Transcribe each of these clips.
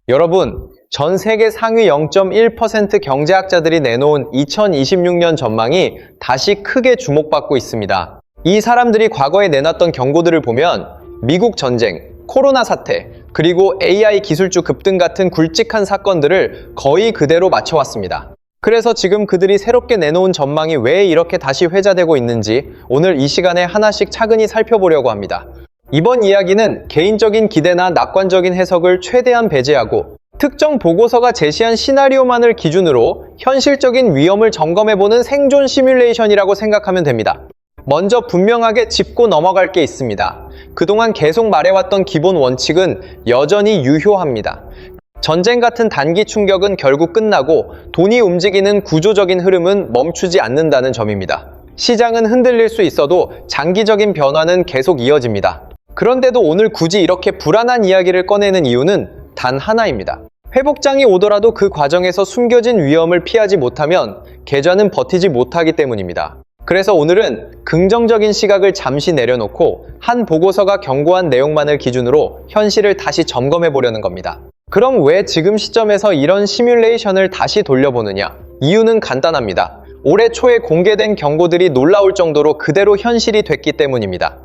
여러분, 전 세계 상위 0.1% 경제학자들이 내놓은 2026년 전망이 다시 크게 주목받고 있습니다. 이 사람들이 과거에 내놨던 경고들을 보면 미국 전쟁, 코로나 사태, 그리고 AI 기술주 급등 같은 굵직한 사건들을 거의 그대로 맞춰왔습니다. 그래서 지금 그들이 새롭게 내놓은 전망이 왜 이렇게 다시 회자되고 있는지 오늘 이 시간에 하나씩 차근히 살펴보려고 합니다. 이번 이야기는 개인적인 기대나 낙관적인 해석을 최대한 배제하고 특정 보고서가 제시한 시나리오만을 기준으로 현실적인 위험을 점검해보는 생존 시뮬레이션이라고 생각하면 됩니다. 먼저 분명하게 짚고 넘어갈 게 있습니다. 그동안 계속 말해왔던 기본 원칙은 여전히 유효합니다. 전쟁 같은 단기 충격은 결국 끝나고 돈이 움직이는 구조적인 흐름은 멈추지 않는다는 점입니다. 시장은 흔들릴 수 있어도 장기적인 변화는 계속 이어집니다. 그런데도 오늘 굳이 이렇게 불안한 이야기를 꺼내는 이유는 단 하나입니다. 회복장이 오더라도 그 과정에서 숨겨진 위험을 피하지 못하면 계좌는 버티지 못하기 때문입니다. 그래서 오늘은 긍정적인 시각을 잠시 내려놓고 한 보고서가 경고한 내용만을 기준으로 현실을 다시 점검해 보려는 겁니다. 그럼 왜 지금 시점에서 이런 시뮬레이션을 다시 돌려보느냐? 이유는 간단합니다. 올해 초에 공개된 경고들이 놀라울 정도로 그대로 현실이 됐기 때문입니다.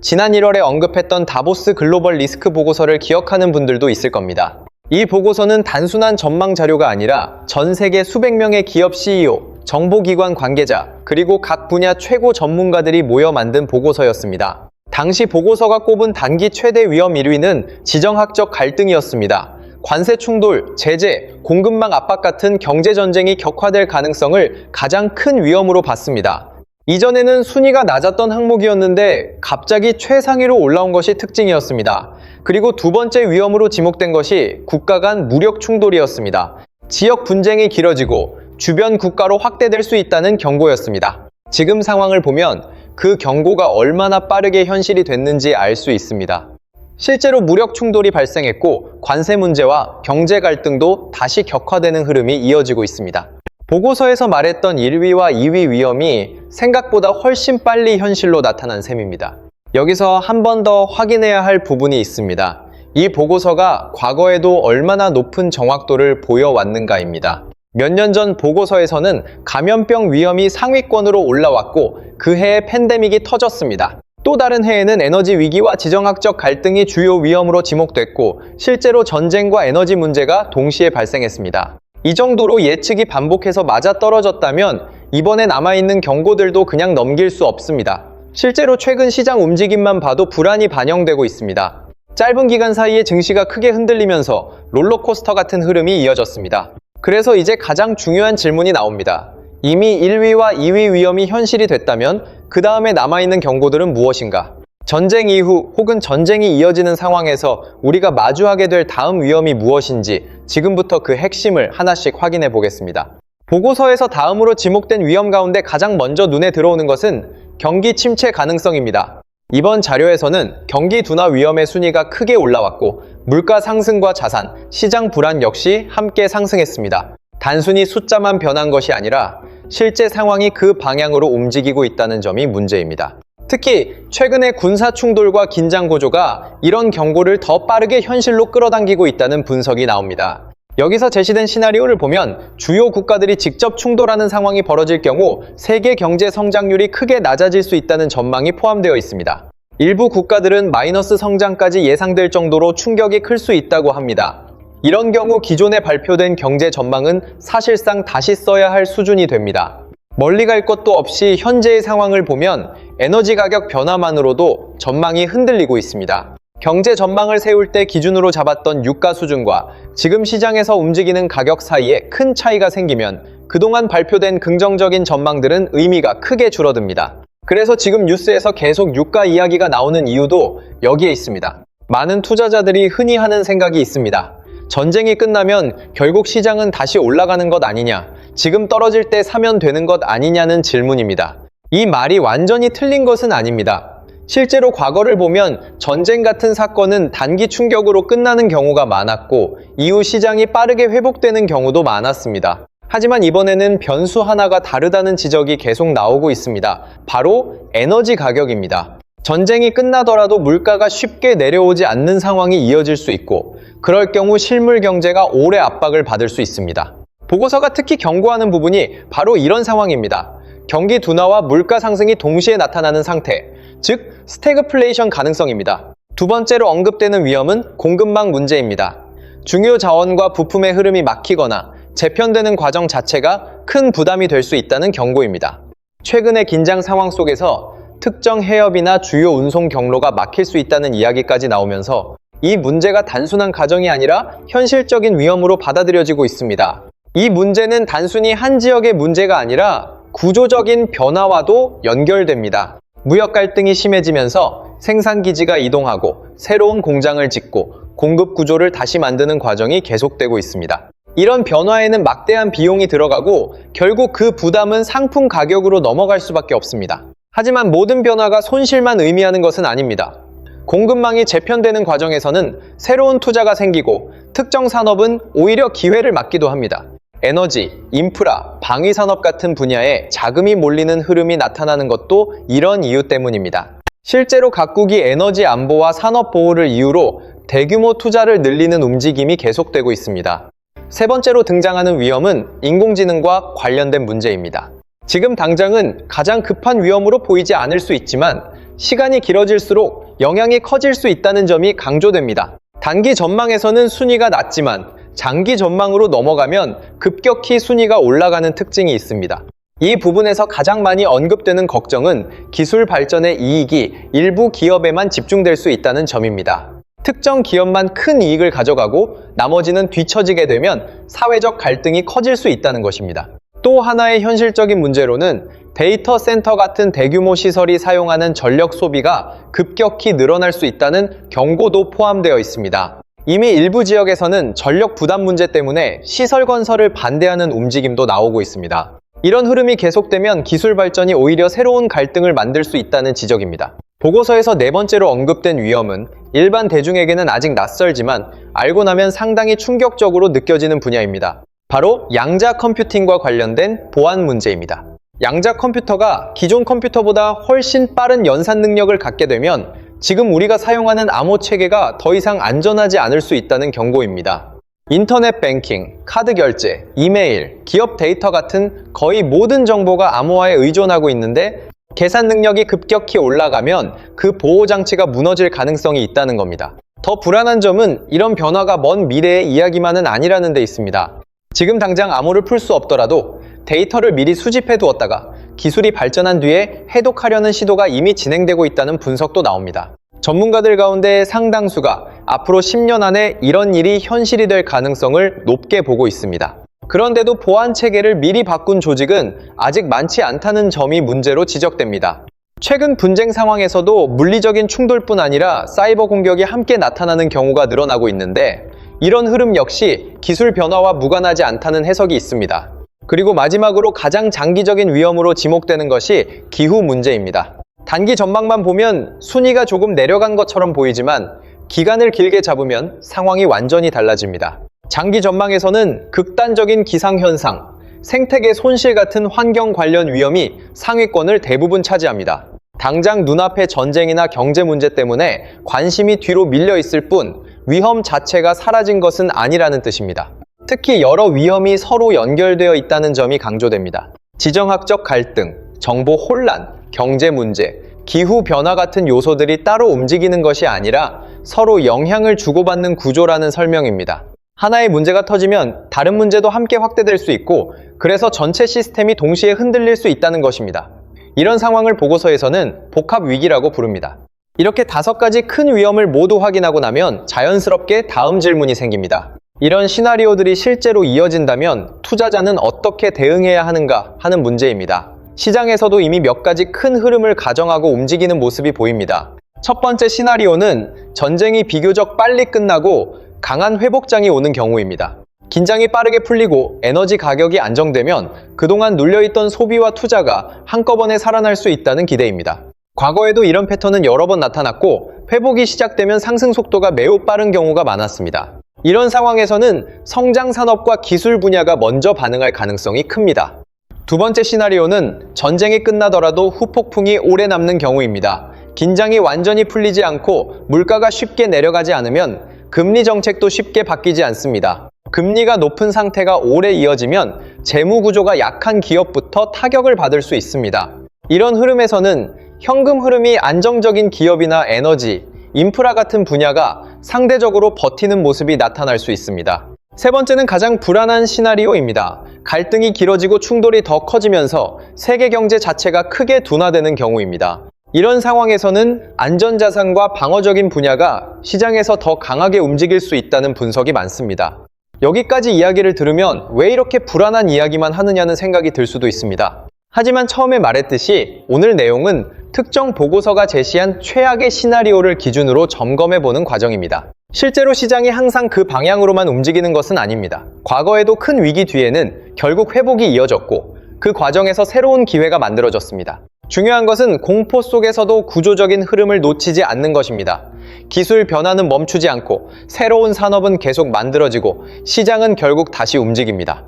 지난 1월에 언급했던 다보스 글로벌 리스크 보고서를 기억하는 분들도 있을 겁니다. 이 보고서는 단순한 전망 자료가 아니라 전 세계 수백 명의 기업 CEO, 정보기관 관계자, 그리고 각 분야 최고 전문가들이 모여 만든 보고서였습니다. 당시 보고서가 꼽은 단기 최대 위험 1위는 지정학적 갈등이었습니다. 관세 충돌, 제재, 공급망 압박 같은 경제전쟁이 격화될 가능성을 가장 큰 위험으로 봤습니다. 이전에는 순위가 낮았던 항목이었는데 갑자기 최상위로 올라온 것이 특징이었습니다. 그리고 두 번째 위험으로 지목된 것이 국가 간 무력 충돌이었습니다. 지역 분쟁이 길어지고 주변 국가로 확대될 수 있다는 경고였습니다. 지금 상황을 보면 그 경고가 얼마나 빠르게 현실이 됐는지 알 수 있습니다. 실제로 무력 충돌이 발생했고 관세 문제와 경제 갈등도 다시 격화되는 흐름이 이어지고 있습니다. 보고서에서 말했던 1위와 2위 위험이 생각보다 훨씬 빨리 현실로 나타난 셈입니다. 여기서 한 번 더 확인해야 할 부분이 있습니다. 이 보고서가 과거에도 얼마나 높은 정확도를 보여왔는가입니다. 몇 년 전 보고서에서는 감염병 위험이 상위권으로 올라왔고 그 해에 팬데믹이 터졌습니다. 또 다른 해에는 에너지 위기와 지정학적 갈등이 주요 위험으로 지목됐고 실제로 전쟁과 에너지 문제가 동시에 발생했습니다. 이 정도로 예측이 반복해서 맞아떨어졌다면 이번에 남아있는 경고들도 그냥 넘길 수 없습니다. 실제로 최근 시장 움직임만 봐도 불안이 반영되고 있습니다. 짧은 기간 사이에 증시가 크게 흔들리면서 롤러코스터 같은 흐름이 이어졌습니다. 그래서 이제 가장 중요한 질문이 나옵니다. 이미 1위와 2위 위험이 현실이 됐다면 그 다음에 남아있는 경고들은 무엇인가? 전쟁 이후 혹은 전쟁이 이어지는 상황에서 우리가 마주하게 될 다음 위험이 무엇인지 지금부터 그 핵심을 하나씩 확인해 보겠습니다. 보고서에서 다음으로 지목된 위험 가운데 가장 먼저 눈에 들어오는 것은 경기 침체 가능성입니다. 이번 자료에서는 경기 둔화 위험의 순위가 크게 올라왔고 물가 상승과 자산, 시장 불안 역시 함께 상승했습니다. 단순히 숫자만 변한 것이 아니라 실제 상황이 그 방향으로 움직이고 있다는 점이 문제입니다. 특히 최근의 군사 충돌과 긴장 고조가 이런 경고를 더 빠르게 현실로 끌어당기고 있다는 분석이 나옵니다. 여기서 제시된 시나리오를 보면 주요 국가들이 직접 충돌하는 상황이 벌어질 경우 세계 경제 성장률이 크게 낮아질 수 있다는 전망이 포함되어 있습니다. 일부 국가들은 마이너스 성장까지 예상될 정도로 충격이 클 수 있다고 합니다. 이런 경우 기존에 발표된 경제 전망은 사실상 다시 써야 할 수준이 됩니다. 멀리 갈 것도 없이 현재의 상황을 보면 에너지 가격 변화만으로도 전망이 흔들리고 있습니다. 경제 전망을 세울 때 기준으로 잡았던 유가 수준과 지금 시장에서 움직이는 가격 사이에 큰 차이가 생기면 그동안 발표된 긍정적인 전망들은 의미가 크게 줄어듭니다. 그래서 지금 뉴스에서 계속 유가 이야기가 나오는 이유도 여기에 있습니다. 많은 투자자들이 흔히 하는 생각이 있습니다. 전쟁이 끝나면 결국 시장은 다시 올라가는 것 아니냐, 지금 떨어질 때 사면 되는 것 아니냐는 질문입니다. 이 말이 완전히 틀린 것은 아닙니다. 실제로 과거를 보면 전쟁 같은 사건은 단기 충격으로 끝나는 경우가 많았고 이후 시장이 빠르게 회복되는 경우도 많았습니다. 하지만 이번에는 변수 하나가 다르다는 지적이 계속 나오고 있습니다. 바로 에너지 가격입니다. 전쟁이 끝나더라도 물가가 쉽게 내려오지 않는 상황이 이어질 수 있고, 그럴 경우 실물 경제가 오래 압박을 받을 수 있습니다. 보고서가 특히 경고하는 부분이 바로 이런 상황입니다. 경기 둔화와 물가 상승이 동시에 나타나는 상태, 즉 스태그플레이션 가능성입니다. 두 번째로 언급되는 위험은 공급망 문제입니다. 중요 자원과 부품의 흐름이 막히거나 재편되는 과정 자체가 큰 부담이 될 수 있다는 경고입니다. 최근의 긴장 상황 속에서 특정 해협이나 주요 운송 경로가 막힐 수 있다는 이야기까지 나오면서 이 문제가 단순한 가정이 아니라 현실적인 위험으로 받아들여지고 있습니다. 이 문제는 단순히 한 지역의 문제가 아니라 구조적인 변화와도 연결됩니다. 무역 갈등이 심해지면서 생산기지가 이동하고 새로운 공장을 짓고 공급 구조를 다시 만드는 과정이 계속되고 있습니다. 이런 변화에는 막대한 비용이 들어가고 결국 그 부담은 상품 가격으로 넘어갈 수밖에 없습니다. 하지만 모든 변화가 손실만 의미하는 것은 아닙니다. 공급망이 재편되는 과정에서는 새로운 투자가 생기고 특정 산업은 오히려 기회를 맞기도 합니다. 에너지, 인프라, 방위산업 같은 분야에 자금이 몰리는 흐름이 나타나는 것도 이런 이유 때문입니다. 실제로 각국이 에너지 안보와 산업 보호를 이유로 대규모 투자를 늘리는 움직임이 계속되고 있습니다. 세 번째로 등장하는 위험은 인공지능과 관련된 문제입니다. 지금 당장은 가장 급한 위험으로 보이지 않을 수 있지만 시간이 길어질수록 영향이 커질 수 있다는 점이 강조됩니다. 단기 전망에서는 순위가 낮지만 장기 전망으로 넘어가면 급격히 순위가 올라가는 특징이 있습니다. 이 부분에서 가장 많이 언급되는 걱정은 기술 발전의 이익이 일부 기업에만 집중될 수 있다는 점입니다. 특정 기업만 큰 이익을 가져가고 나머지는 뒤처지게 되면 사회적 갈등이 커질 수 있다는 것입니다. 또 하나의 현실적인 문제로는 데이터 센터 같은 대규모 시설이 사용하는 전력 소비가 급격히 늘어날 수 있다는 경고도 포함되어 있습니다. 이미 일부 지역에서는 전력 부담 문제 때문에 시설 건설을 반대하는 움직임도 나오고 있습니다. 이런 흐름이 계속되면 기술 발전이 오히려 새로운 갈등을 만들 수 있다는 지적입니다. 보고서에서 네 번째로 언급된 위험은 일반 대중에게는 아직 낯설지만 알고 나면 상당히 충격적으로 느껴지는 분야입니다. 바로 양자 컴퓨팅과 관련된 보안 문제입니다. 양자 컴퓨터가 기존 컴퓨터보다 훨씬 빠른 연산 능력을 갖게 되면 지금 우리가 사용하는 암호 체계가 더 이상 안전하지 않을 수 있다는 경고입니다. 인터넷 뱅킹, 카드 결제, 이메일, 기업 데이터 같은 거의 모든 정보가 암호화에 의존하고 있는데 계산 능력이 급격히 올라가면 그 보호 장치가 무너질 가능성이 있다는 겁니다. 더 불안한 점은 이런 변화가 먼 미래의 이야기만은 아니라는 데 있습니다. 지금 당장 암호를 풀 수 없더라도 데이터를 미리 수집해 두었다가 기술이 발전한 뒤에 해독하려는 시도가 이미 진행되고 있다는 분석도 나옵니다. 전문가들 가운데 상당수가 앞으로 10년 안에 이런 일이 현실이 될 가능성을 높게 보고 있습니다. 그런데도 보안 체계를 미리 바꾼 조직은 아직 많지 않다는 점이 문제로 지적됩니다. 최근 분쟁 상황에서도 물리적인 충돌뿐 아니라 사이버 공격이 함께 나타나는 경우가 늘어나고 있는데 이런 흐름 역시 기술 변화와 무관하지 않다는 해석이 있습니다. 그리고 마지막으로 가장 장기적인 위험으로 지목되는 것이 기후 문제입니다. 단기 전망만 보면 순위가 조금 내려간 것처럼 보이지만 기간을 길게 잡으면 상황이 완전히 달라집니다. 장기 전망에서는 극단적인 기상현상, 생태계 손실 같은 환경 관련 위험이 상위권을 대부분 차지합니다. 당장 눈앞의 전쟁이나 경제 문제 때문에 관심이 뒤로 밀려 있을 뿐 위험 자체가 사라진 것은 아니라는 뜻입니다. 특히 여러 위험이 서로 연결되어 있다는 점이 강조됩니다. 지정학적 갈등, 정보 혼란, 경제 문제, 기후 변화 같은 요소들이 따로 움직이는 것이 아니라 서로 영향을 주고받는 구조라는 설명입니다. 하나의 문제가 터지면 다른 문제도 함께 확대될 수 있고 그래서 전체 시스템이 동시에 흔들릴 수 있다는 것입니다. 이런 상황을 보고서에서는 복합 위기라고 부릅니다. 이렇게 5가지 큰 위험을 모두 확인하고 나면 자연스럽게 다음 질문이 생깁니다. 이런 시나리오들이 실제로 이어진다면 투자자는 어떻게 대응해야 하는가 하는 문제입니다. 시장에서도 이미 몇 가지 큰 흐름을 가정하고 움직이는 모습이 보입니다. 첫 번째 시나리오는 전쟁이 비교적 빨리 끝나고 강한 회복장이 오는 경우입니다. 긴장이 빠르게 풀리고 에너지 가격이 안정되면 그동안 눌려있던 소비와 투자가 한꺼번에 살아날 수 있다는 기대입니다. 과거에도 이런 패턴은 여러 번 나타났고 회복이 시작되면 상승 속도가 매우 빠른 경우가 많았습니다. 이런 상황에서는 성장 산업과 기술 분야가 먼저 반응할 가능성이 큽니다. 두 번째 시나리오는 전쟁이 끝나더라도 후폭풍이 오래 남는 경우입니다. 긴장이 완전히 풀리지 않고 물가가 쉽게 내려가지 않으면 금리 정책도 쉽게 바뀌지 않습니다. 금리가 높은 상태가 오래 이어지면 재무 구조가 약한 기업부터 타격을 받을 수 있습니다. 이런 흐름에서는 현금 흐름이 안정적인 기업이나 에너지, 인프라 같은 분야가 상대적으로 버티는 모습이 나타날 수 있습니다. 세 번째는 가장 불안한 시나리오입니다. 갈등이 길어지고 충돌이 더 커지면서 세계 경제 자체가 크게 둔화되는 경우입니다. 이런 상황에서는 안전자산과 방어적인 분야가 시장에서 더 강하게 움직일 수 있다는 분석이 많습니다. 여기까지 이야기를 들으면 왜 이렇게 불안한 이야기만 하느냐는 생각이 들 수도 있습니다. 하지만 처음에 말했듯이 오늘 내용은 특정 보고서가 제시한 최악의 시나리오를 기준으로 점검해보는 과정입니다. 실제로 시장이 항상 그 방향으로만 움직이는 것은 아닙니다. 과거에도 큰 위기 뒤에는 결국 회복이 이어졌고 그 과정에서 새로운 기회가 만들어졌습니다. 중요한 것은 공포 속에서도 구조적인 흐름을 놓치지 않는 것입니다. 기술 변화는 멈추지 않고 새로운 산업은 계속 만들어지고 시장은 결국 다시 움직입니다.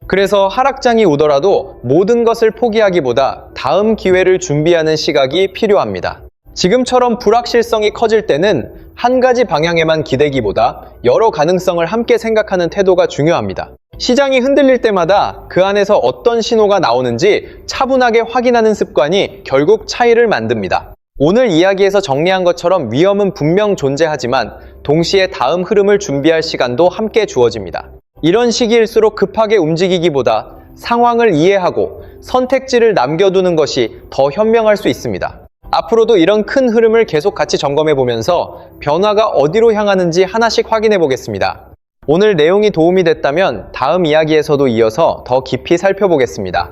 그래서 하락장이 오더라도 모든 것을 포기하기보다 다음 기회를 준비하는 시각이 필요합니다. 지금처럼 불확실성이 커질 때는 한 가지 방향에만 기대기보다 여러 가능성을 함께 생각하는 태도가 중요합니다. 시장이 흔들릴 때마다 그 안에서 어떤 신호가 나오는지 차분하게 확인하는 습관이 결국 차이를 만듭니다. 오늘 이야기에서 정리한 것처럼 위험은 분명 존재하지만 동시에 다음 흐름을 준비할 시간도 함께 주어집니다. 이런 시기일수록 급하게 움직이기보다 상황을 이해하고 선택지를 남겨두는 것이 더 현명할 수 있습니다. 앞으로도 이런 큰 흐름을 계속 같이 점검해 보면서 변화가 어디로 향하는지 하나씩 확인해 보겠습니다. 오늘 내용이 도움이 됐다면 다음 이야기에서도 이어서 더 깊이 살펴보겠습니다.